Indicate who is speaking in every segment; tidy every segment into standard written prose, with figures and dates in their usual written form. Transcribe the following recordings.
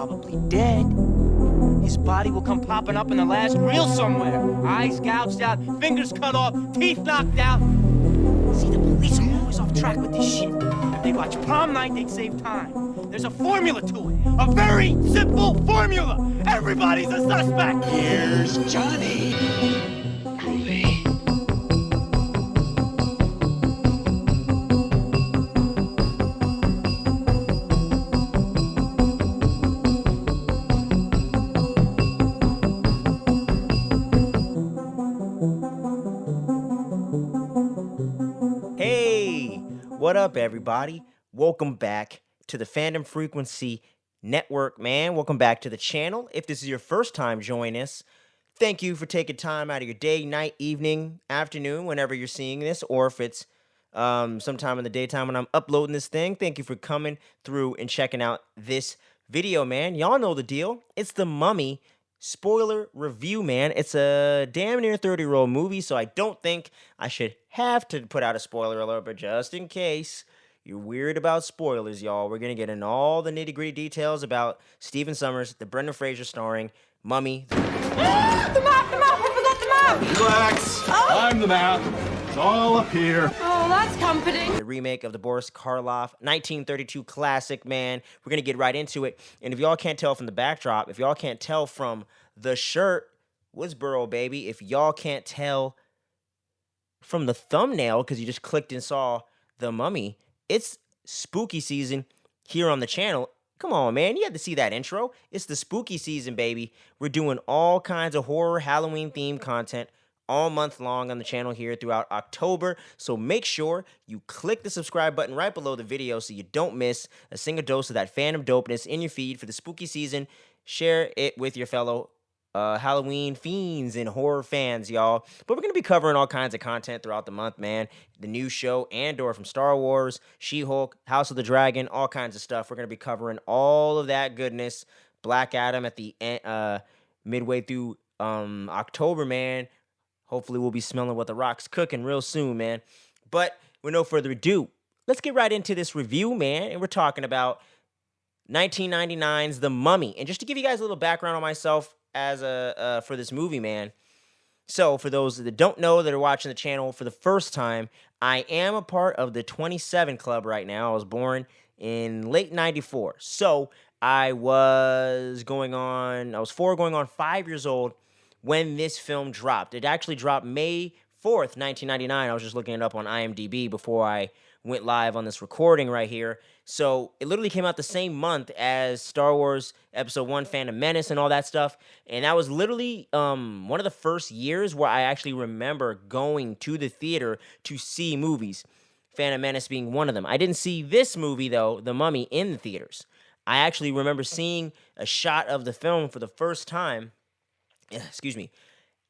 Speaker 1: probably dead. His body will come popping up in the last reel somewhere. Eyes gouged out, fingers cut off, teeth knocked out. See, the police are always off track with this shit. If they watch prom night, they'd save time. There's a formula to it. A very simple formula. Everybody's a suspect.
Speaker 2: Here's Johnny. Groovy.
Speaker 3: Hey, what up, everybody? Welcome back to the Fandom Frequency Network, man. Welcome back to the channel. If this is your first time joining us, thank you for taking time out of your day, night, evening, afternoon, whenever you're seeing this, or if it's sometime in the daytime when I'm uploading this thing. Thank you for coming through and checking out this video, man. Y'all know the deal. It's the Mummy spoiler review, man. It's a damn near 30-year-old movie, so I don't think I should have to put out a spoiler alert, but just in case you're weird about spoilers, y'all, we're going to get into all the nitty-gritty details about Stephen Sommers, the Brendan Fraser starring Mummy.
Speaker 4: The map! I forgot the map!
Speaker 2: Relax. I'm the map. It's all up here.
Speaker 4: Oh, that's comforting.
Speaker 3: The remake of the Boris Karloff 1932 classic, man. We're going to get right into it. And if y'all can't tell from the backdrop, if y'all can't tell from the shirt, Woodsboro, baby, if y'all can't tell from the thumbnail, because you just clicked and saw the Mummy, it's spooky season here on the channel. Come on, man. You had to see that intro. It's the spooky season, baby. We're doing all kinds of horror, Halloween-themed content all month long on the channel here throughout October. So make sure you click the subscribe button right below the video so you don't miss a single dose of that fandom dopeness in your feed for the spooky season. Share it with your fellow Halloween fiends and horror fans, y'all. But we're going to be covering all kinds of content throughout the month, man. The new show, Andor from Star Wars, She-Hulk, House of the Dragon, all kinds of stuff. We're going to be covering all of that goodness. Black Adam at the end, midway through October, man. Hopefully we'll be smelling what The Rock's cooking real soon, man. But with no further ado, let's get right into this review, man. And we're talking about 1999's The Mummy. And just to give you guys a little background on myself as for this movie, man. So for those that don't know that are watching the channel for the first time, I am a part of the 27 Club right now. I was born in late 94. So I was 4 going on 5 years old when this film dropped. It actually dropped May 4th, 1999. I was just looking it up on IMDb before I went live on this recording right here. So it literally came out the same month as Star Wars Episode 1, Phantom Menace and all that stuff. And that was literally one of the first years where I actually remember going to the theater to see movies. Phantom Menace being one of them. I didn't see this movie, though, The Mummy, in the theaters. I actually remember seeing a shot of the film for the first time,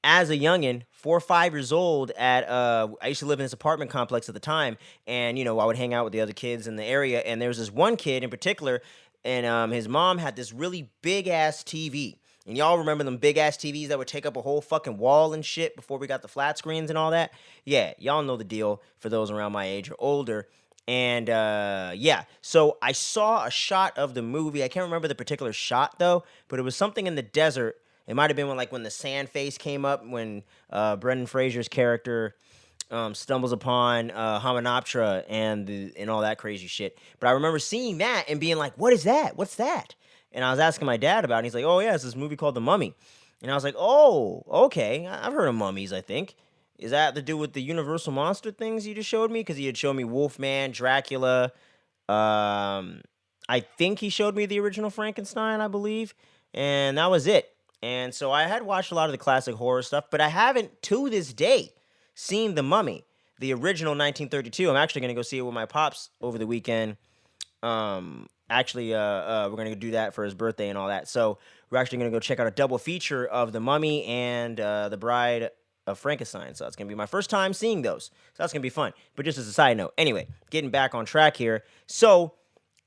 Speaker 3: as a youngin', 4 or 5 years old at, I used to live in this apartment complex at the time, and, you know, I would hang out with the other kids in the area, and there was this one kid in particular, and his mom had this really big-ass TV, and y'all remember them big-ass TVs that would take up a whole fucking wall and shit before we got the flat screens and all that? Yeah, y'all know the deal for those around my age or older. And, yeah, so I saw a shot of the movie. I can't remember the particular shot, though, but it was something in the desert. It might have been when the sand face came up, when Brendan Fraser's character stumbles upon Hymenoptera and all that crazy shit. But I remember seeing that and being like, what is that? What's that? And I was asking my dad about it, and he's like, oh, yeah, it's this movie called The Mummy. And I was like, oh, okay, I've heard of mummies, I think. Is that to do with the Universal Monster things you just showed me? Because he had shown me Wolfman, Dracula. I think he showed me the original Frankenstein, I believe. And that was it. And so I had watched a lot of the classic horror stuff, but I haven't, to this day, seen The Mummy, the original 1932. I'm actually going to go see it with my pops over the weekend. We're going to do that for his birthday and all that. So we're actually going to go check out a double feature of The Mummy and The Bride of Frankenstein. So it's going to be my first time seeing those. So that's going to be fun. But just as a side note, anyway, getting back on track here. So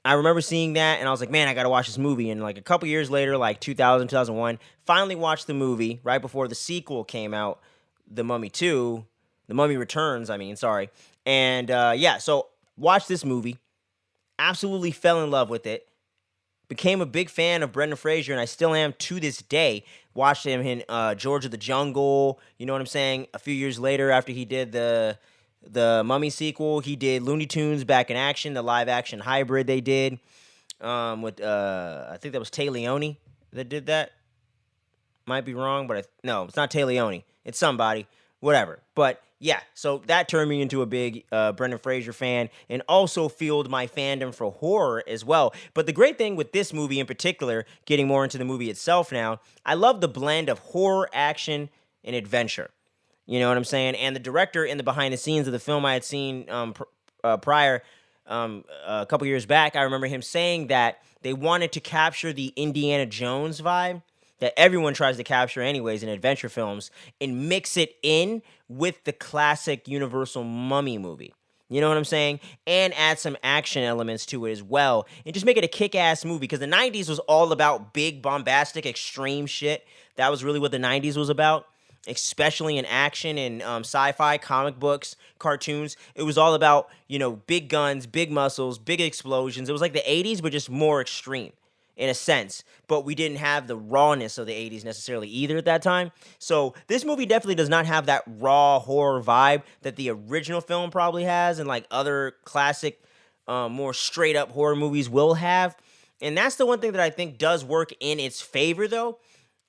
Speaker 3: I remember seeing that, and I was like, man, I got to watch this movie. And like a couple years later, like 2000, 2001, finally watched the movie right before the sequel came out, The Mummy 2, The Mummy Returns, And yeah, so watched this movie, absolutely fell in love with it. became a big fan of Brendan Fraser, and I still am to this day. Watched him in George of the Jungle. You know what I'm saying? A few years later, after he did the Mummy sequel, he did Looney Tunes Back in Action, the live action hybrid they did with I think that was Tay Leone that did that. Might be wrong, but no, it's not Tay Leone. It's somebody, whatever. But yeah, so that turned me into a big Brendan Fraser fan, and also fueled my fandom for horror as well. But the great thing with this movie in particular, getting more into the movie itself now, I love the blend of horror, action, and adventure. You know what I'm saying? And the director in the behind the scenes of the film I had seen prior, a couple years back, I remember him saying that they wanted to capture the Indiana Jones vibe that everyone tries to capture anyways in adventure films, and mix it in with the classic Universal Mummy movie. You know what I'm saying? And add some action elements to it as well. And just make it a kick-ass movie. Because the 90s was all about big, bombastic, extreme shit. That was really what the 90s was about. Especially in action and sci-fi, comic books, cartoons. It was all about, you know, big guns, big muscles, big explosions. It was like the 80s, but just more extreme in a sense. But we didn't have the rawness of the 80s necessarily either at that time. So this movie definitely does not have that raw horror vibe that the original film probably has, and like other classic, more straight up horror movies will have. And that's the one thing that I think does work in its favor, though.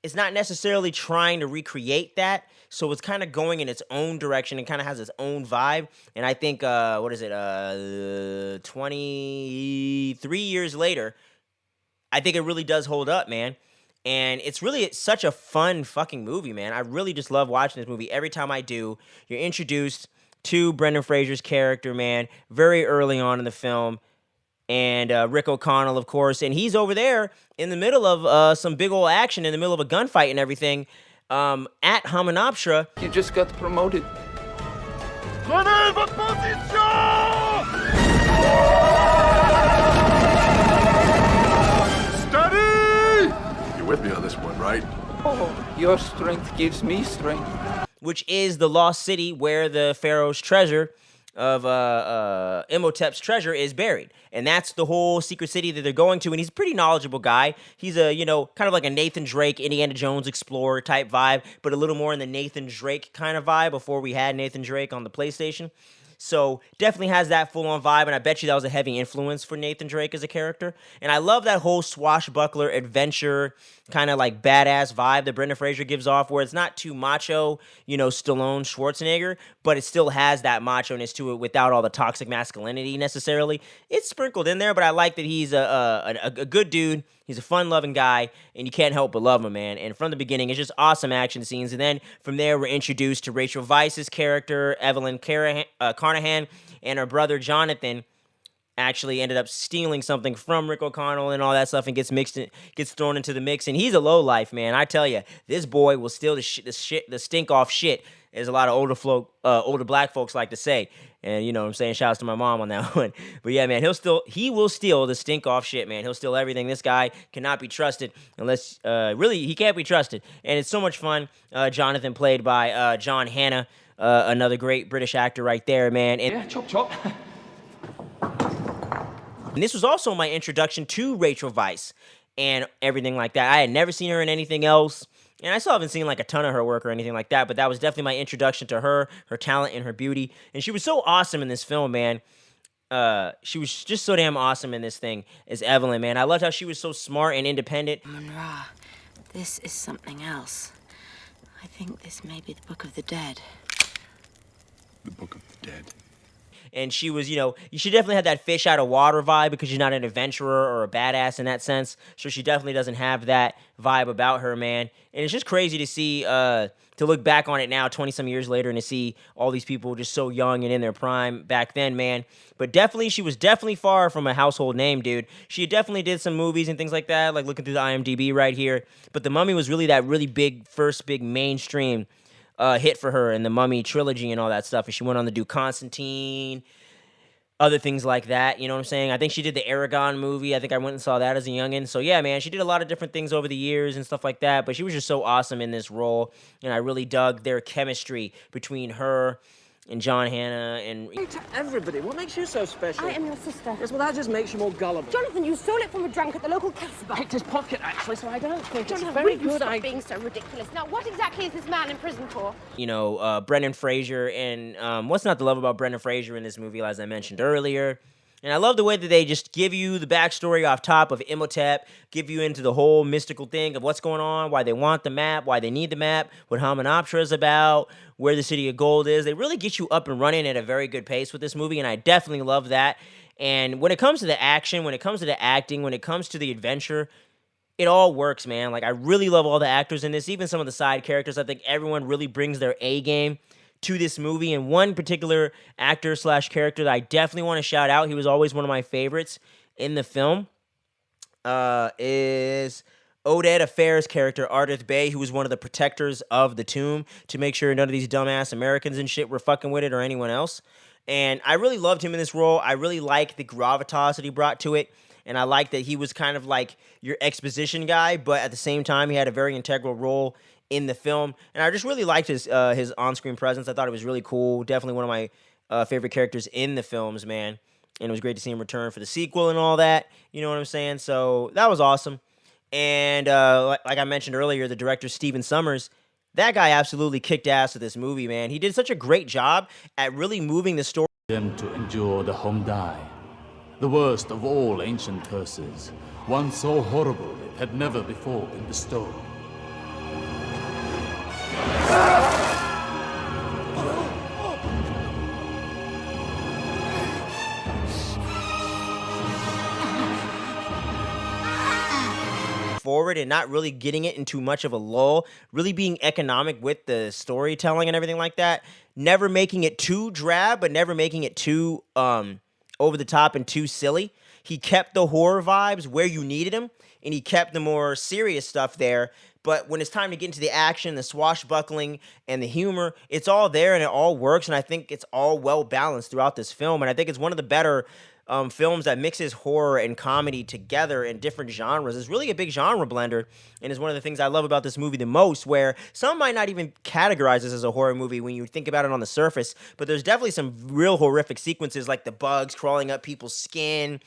Speaker 3: It's not necessarily trying to recreate that. So it's kind of going in its own direction and kind of has its own vibe. And I think, 23 years later, I think it really does hold up, man. And it's such a fun fucking movie, man. I really just love watching this movie. Every time I do, you're introduced to Brendan Fraser's character, man, very early on in the film. And Rick O'Connell, of course. And he's over there in the middle of some big old action, in the middle of a gunfight and everything, at Hamanoptera.
Speaker 5: You just got promoted.
Speaker 2: Steady! You're with me on this one, right?
Speaker 5: Oh, your strength gives me strength.
Speaker 3: Which is the lost city where the pharaoh's treasure of Imhotep's treasure is buried. And that's the whole secret city that they're going to. And he's a pretty knowledgeable guy. He's a, kind of like a Nathan Drake, Indiana Jones explorer type vibe, but a little more in the Nathan Drake kind of vibe before we had Nathan Drake on the PlayStation. So definitely has that full-on vibe, and I bet you that was a heavy influence for Nathan Drake as a character. And I love that whole swashbuckler adventure kind of like badass vibe that Brendan Fraser gives off, where it's not too macho, Stallone, Schwarzenegger, but it still has that macho-ness to it without all the toxic masculinity necessarily. It's sprinkled in there, but I like that he's a good dude. He's a fun-loving guy, and you can't help but love him, man. And from the beginning, it's just awesome action scenes. And then from there, we're introduced to Rachel Weisz's character, Evelyn Carnahan, and her brother Jonathan actually ended up stealing something from Rick O'Connell and all that stuff, and gets thrown into the mix. And he's a lowlife, man. I tell you, this boy will steal the stink off shit, as a lot of older black folks like to say. And you know what I'm saying? Shouts to my mom on that one. But yeah, man, he will steal the stink off shit, man. He'll steal everything. This guy cannot be trusted unless, really, he can't be trusted. And it's so much fun. Jonathan, played by John Hannah, another great British actor right there, man. And,
Speaker 5: Yeah, chop chop.
Speaker 3: and this was also my introduction to Rachel Weisz and everything like that. I had never seen her in anything else. And I still haven't seen like a ton of her work or anything like that, but that was definitely my introduction to her talent, and her beauty. And she was so awesome in this film, man. She was just so damn awesome in this thing as Evelyn, man. I loved how she was so smart and independent.
Speaker 6: Munra, this is something else. I think this may be the Book of the Dead.
Speaker 2: The Book of the Dead.
Speaker 3: And she was, she definitely had that fish out of water vibe, because she's not an adventurer or a badass in that sense. So she definitely doesn't have that vibe about her, man. And it's just crazy to see, to look back on it now, 20-some years later, and to see all these people just so young and in their prime back then, man. But definitely, she was definitely far from a household name, dude. She definitely did some movies and things like that, like looking through the IMDb right here. But The Mummy was really that really first big mainstream hit for her in the Mummy trilogy and all that stuff. And she went on to do Constantine, other things like that, you know what I'm saying? I think she did the Aragon movie. I think I went and saw that as a youngin'. So yeah, man, she did a lot of different things over the years and stuff like that, but she was just so awesome in this role, and I really dug their chemistry between her and John Hannah and
Speaker 7: To everybody. What makes you so special?
Speaker 4: I am your sister.
Speaker 7: Yes, well, that just makes you more gullible.
Speaker 4: Jonathan, you stole it from a drunk at the local Casbah.
Speaker 7: Picked his pocket, actually, so I don't think
Speaker 4: Jonathan,
Speaker 7: it's a very
Speaker 4: will you
Speaker 7: good
Speaker 4: stop
Speaker 7: idea.
Speaker 4: being so ridiculous? Now, what exactly is this man in prison for?
Speaker 3: Brendan Fraser, and what's not to love about Brendan Fraser in this movie, as I mentioned earlier. And I love the way that they just give you the backstory off top of Imhotep, give you into the whole mystical thing of what's going on, why they want the map, why they need the map, what Hamunaptra is about, where the City of Gold is. They really get you up and running at a very good pace with this movie, and I definitely love that. And when it comes to the action, when it comes to the acting, when it comes to the adventure, it all works, man. Like, I really love all the actors in this, even some of the side characters. I think everyone really brings their A game to this movie, and one particular actor / character that I definitely want to shout out, he was always one of my favorites in the film, is Oded Afair's character, Ardith Bay, who was one of the protectors of the tomb to make sure none of these dumbass Americans and shit were fucking with it or anyone else. And I really loved him in this role. I really like the gravitas that he brought to it. And I like that he was kind of like your exposition guy, but at the same time, he had a very integral role in the film. And I just really liked his on-screen presence. I thought it was really cool. Definitely one of my favorite characters in the films, man. And it was great to see him return for the sequel and all that. You know what I'm saying? So that was awesome. And like I mentioned earlier, the director, Stephen Sommers, that guy absolutely kicked ass with this movie, man. He did such a great job at really moving the story.
Speaker 8: Them to endure the Homdai, the worst of all ancient curses, one so horrible it had never before been bestowed.
Speaker 3: Forward and not really getting it into much of a lull, really being economic with the storytelling and everything like that, never making it too drab, but never making it too over the top and too silly. He kept the horror vibes where you needed them, and he kept the more serious stuff there. But when it's time to get into the action, the swashbuckling, and the humor, it's all there and it all works. And I think it's all well balanced throughout this film. And I think it's one of the better films that mixes horror and comedy together in different genres. It's really a big genre blender, and is one of the things I love about this movie the most, where some might not even categorize this as a horror movie when you think about it on the surface, but there's definitely some real horrific sequences, like the bugs crawling up people's skin,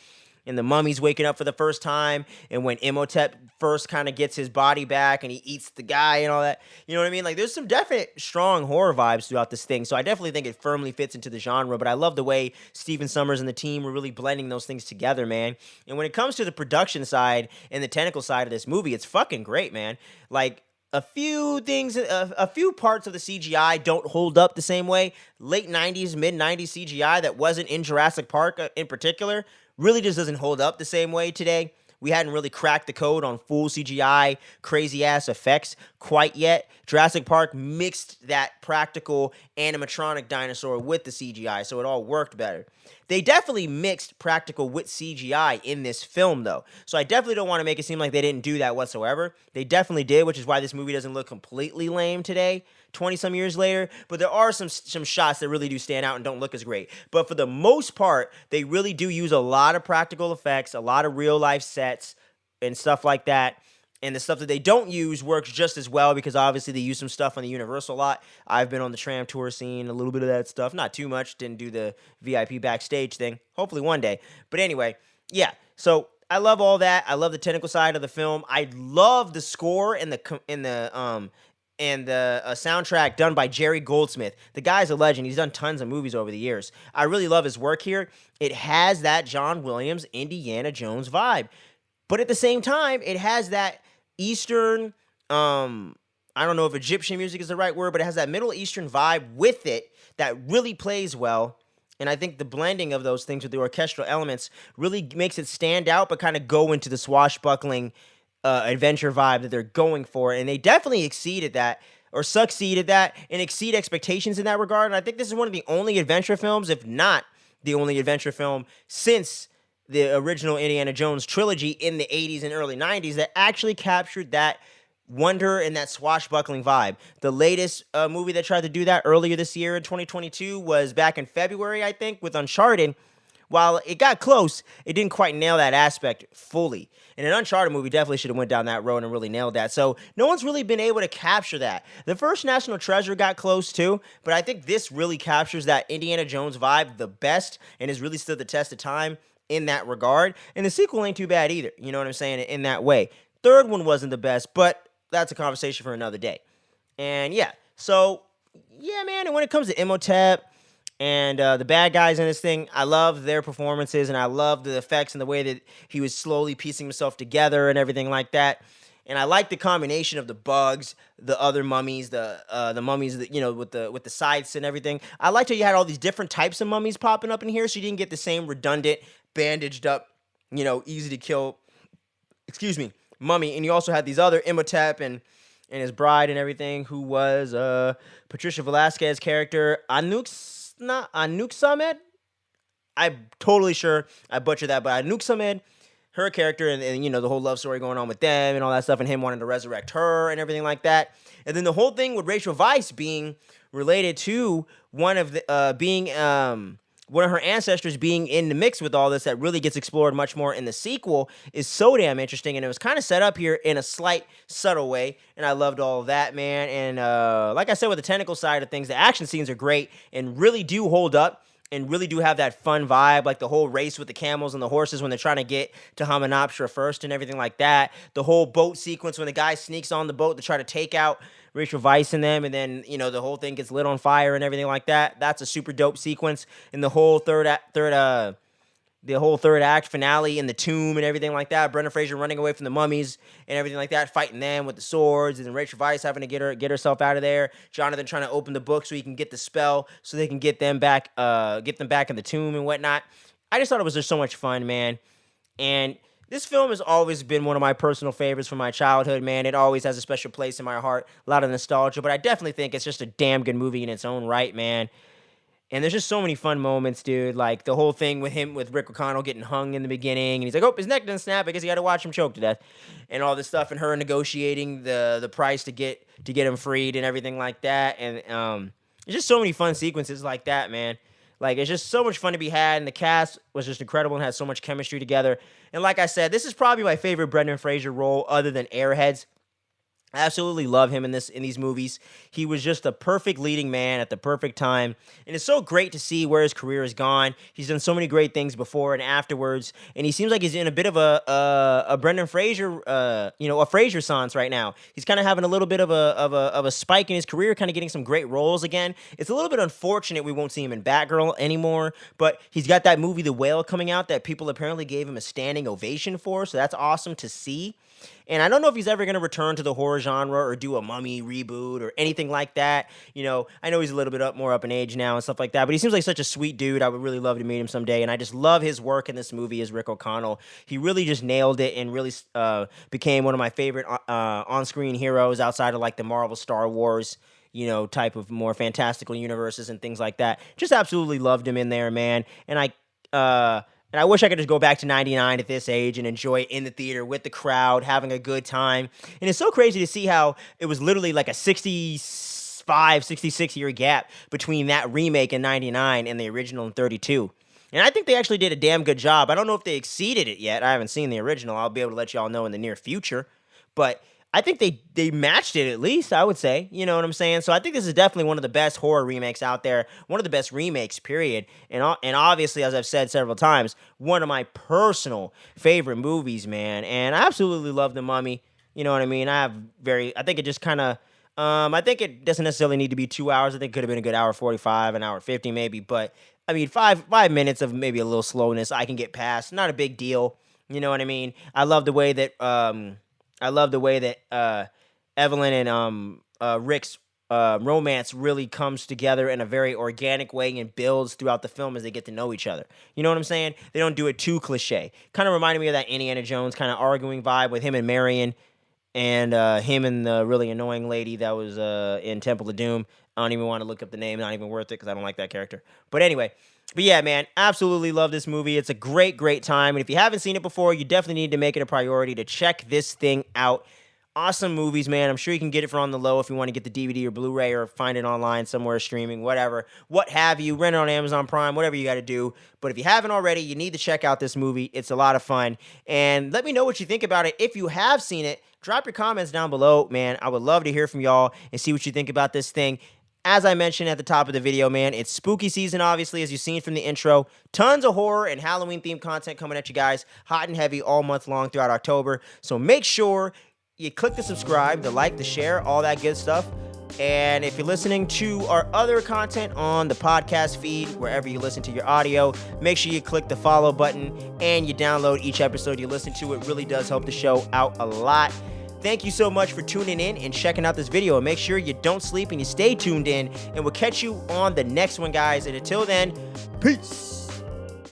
Speaker 3: and the mummy's waking up for the first time, and when Imhotep first kind of gets his body back and he eats the guy and all that. You know what I mean? Like, there's some definite strong horror vibes throughout this thing, so I definitely think it firmly fits into the genre, but I love the way Stephen Sommers and the team were really blending those things together, man. And when it comes to the production side and the technical side of this movie, it's fucking great, man. Like, a few things, a few parts of the CGI don't hold up the same way. Late 90s, mid 90s CGI that wasn't in Jurassic Park in particular really just doesn't hold up the same way today. We hadn't really cracked the code on full CGI, crazy-ass effects quite yet. Jurassic Park mixed that practical animatronic dinosaur with the CGI, so it all worked better. They definitely mixed practical with CGI in this film, though. So I definitely don't want to make it seem like they didn't do that whatsoever. They definitely did, which is why this movie doesn't look completely lame today, 20-some years later. But there are some shots that really do stand out and don't look as great. But for the most part, they really do use a lot of practical effects, a lot of real-life sets, and stuff like that. And the stuff that they don't use works just as well, because obviously they use some stuff on the Universal lot. I've been on the tram tour scene, a little bit of that stuff. Not too much. Didn't do the VIP backstage thing. Hopefully one day. But anyway, yeah. So I love all that. I love the technical side of the film. I love the score and the soundtrack done by Jerry Goldsmith. The guy's a legend. He's done tons of movies over the years. I really love his work here. It has that John Williams, Indiana Jones vibe. But at the same time, it has that Eastern, I don't know if Egyptian music is the right word, but it has that Middle Eastern vibe with it that really plays well. And I think the blending of those things with the orchestral elements really makes it stand out, but kind of go into the swashbuckling adventure vibe that they're going for. And they definitely exceeded that, or succeeded that, and exceed expectations in that regard. And I think this is one of the only adventure films, if not the only adventure film, since the original Indiana Jones trilogy in the 80s and early 90s that actually captured that wonder and that swashbuckling vibe. The latest movie that tried to do that earlier this year in 2022 was back in February, I think, with Uncharted, while it got close, it didn't quite nail that aspect fully. And an Uncharted movie definitely should have went down that road and really nailed that. So no one's really been able to capture that. The first National Treasure got close too, but I think this really captures that Indiana Jones vibe the best and has really stood the test of time in that regard. And the sequel ain't too bad either. You know what I'm saying? In that way. Third one wasn't the best, but that's a conversation for another day. And yeah, so yeah, man. And when it comes to Imhotep and the bad guys in this thing, I love their performances and I love the effects and the way that he was slowly piecing himself together and everything like that. And I like the combination of the bugs, the other mummies, the mummies that, you know, with the scythes and everything. I liked how you had all these different types of mummies popping up in here, so you didn't get the same redundant, bandaged up, you know, easy to kill, mummy. And you also had these other Imhotep and his bride and everything, who was Patricia Velasquez's character, Anuk-Samed. I'm totally sure I butchered that, but Anuk-Samed, her character, and you know, the whole love story going on with them and all that stuff, and him wanting to resurrect her and everything like that. And then the whole thing with Rachel Weisz being related to one of her ancestors being in the mix with all this, that really gets explored much more in the sequel, is so damn interesting. And it was kind of set up here in a slight, subtle way. And I loved all of that, man. And like I said, with the technical side of things, the action scenes are great and really do hold up and really do have that fun vibe, like the whole race with the camels and the horses when they're trying to get to Hamunaptra first and everything like that. The whole boat sequence when the guy sneaks on the boat to try to take out Rachel Weisz and them, and then, you know, the whole thing gets lit on fire and everything like that. That's a super dope sequence. And the whole third act finale in the tomb and everything like that. Brendan Fraser running away from the mummies and everything like that, fighting them with the swords, and then Rachel Weisz having to get herself out of there. Jonathan trying to open the book so he can get the spell so they can get them back in the tomb and whatnot. I just thought it was just so much fun, man. And this film has always been one of my personal favorites from my childhood, man. It always has a special place in my heart, a lot of nostalgia, but I definitely think it's just a damn good movie in its own right, man. And there's just so many fun moments, dude. Like the whole thing with Rick O'Connell getting hung in the beginning, and he's like, "Oh, his neck didn't snap. I guess you got to watch him choke to death," and all this stuff, and her negotiating the price to get him freed and everything like that. And it's just so many fun sequences like that, man. Like, it's just so much fun to be had, and the cast was just incredible and had so much chemistry together. And like I said, this is probably my favorite Brendan Fraser role other than Airheads. I absolutely love him in these movies. He was just a perfect leading man at the perfect time. And it's so great to see where his career has gone. He's done so many great things before and afterwards. And he seems like he's in a bit of a Brendan Fraser, a Fraser-sance right now. He's kind of having a little bit of a spike in his career, kind of getting some great roles again. It's a little bit unfortunate we won't see him in Batgirl anymore, but he's got that movie The Whale coming out that people apparently gave him a standing ovation for, so that's awesome to see. And I don't know if he's ever going to return to the horror genre or do a Mummy reboot or anything like that. You know, I know he's a little bit more up in age now and stuff like that, but he seems like such a sweet dude. I would really love to meet him someday. And I just love his work in this movie as Rick O'Connell. He really just nailed it and really became one of my favorite on-screen heroes outside of like the Marvel Star Wars, you know, type of more fantastical universes and things like that. Just absolutely loved him in there, man. And I wish I could just go back to 99 at this age and enjoy it in the theater with the crowd, having a good time. And it's so crazy to see how it was literally like a 65, 66-year gap between that remake in 99 and the original in 32. And I think they actually did a damn good job. I don't know if they exceeded it yet. I haven't seen the original. I'll be able to let y'all know in the near future. But I think they matched it at least, I would say. You know what I'm saying? So I think this is definitely one of the best horror remakes out there. One of the best remakes, period. And obviously, as I've said several times, one of my personal favorite movies, man. And I absolutely love The Mummy. You know what I mean? I think it just kind of, I think it doesn't necessarily need to be 2 hours. I think it could have been a good hour 45, an hour 50 maybe. But, I mean, five minutes of maybe a little slowness I can get past. Not a big deal. You know what I mean? I love the way that Evelyn and Rick's romance really comes together in a very organic way and builds throughout the film as they get to know each other. You know what I'm saying? They don't do it too cliche. Kind of reminded me of that Indiana Jones kind of arguing vibe with him and Marion and him and the really annoying lady that was in Temple of Doom. I don't even want to look up the name. Not even worth it because I don't like that character. But anyway. But yeah, man, absolutely love this movie. It's a great, great time. And if you haven't seen it before, you definitely need to make it a priority to check this thing out. Awesome movies, man. I'm sure you can get it for on the low if you want to get the DVD or Blu-ray or find it online somewhere streaming, whatever, what have you. Rent it on Amazon Prime, whatever you got to do. But if you haven't already, you need to check out this movie. It's a lot of fun. And let me know what you think about it. If you have seen it, drop your comments down below, man. I would love to hear from y'all and see what you think about this thing. As I mentioned at the top of the video, man, it's spooky season, obviously, as you've seen from the intro. Tons of horror and Halloween-themed content coming at you guys, hot and heavy all month long throughout October. So make sure you click the subscribe, the like, the share, all that good stuff. And if you're listening to our other content on the podcast feed, wherever you listen to your audio, make sure you click the follow button and you download each episode you listen to. It really does help the show out a lot. Thank you so much for tuning in and checking out this video. And make sure you don't sleep and you stay tuned in. And we'll catch you on the next one, guys. And until then, peace.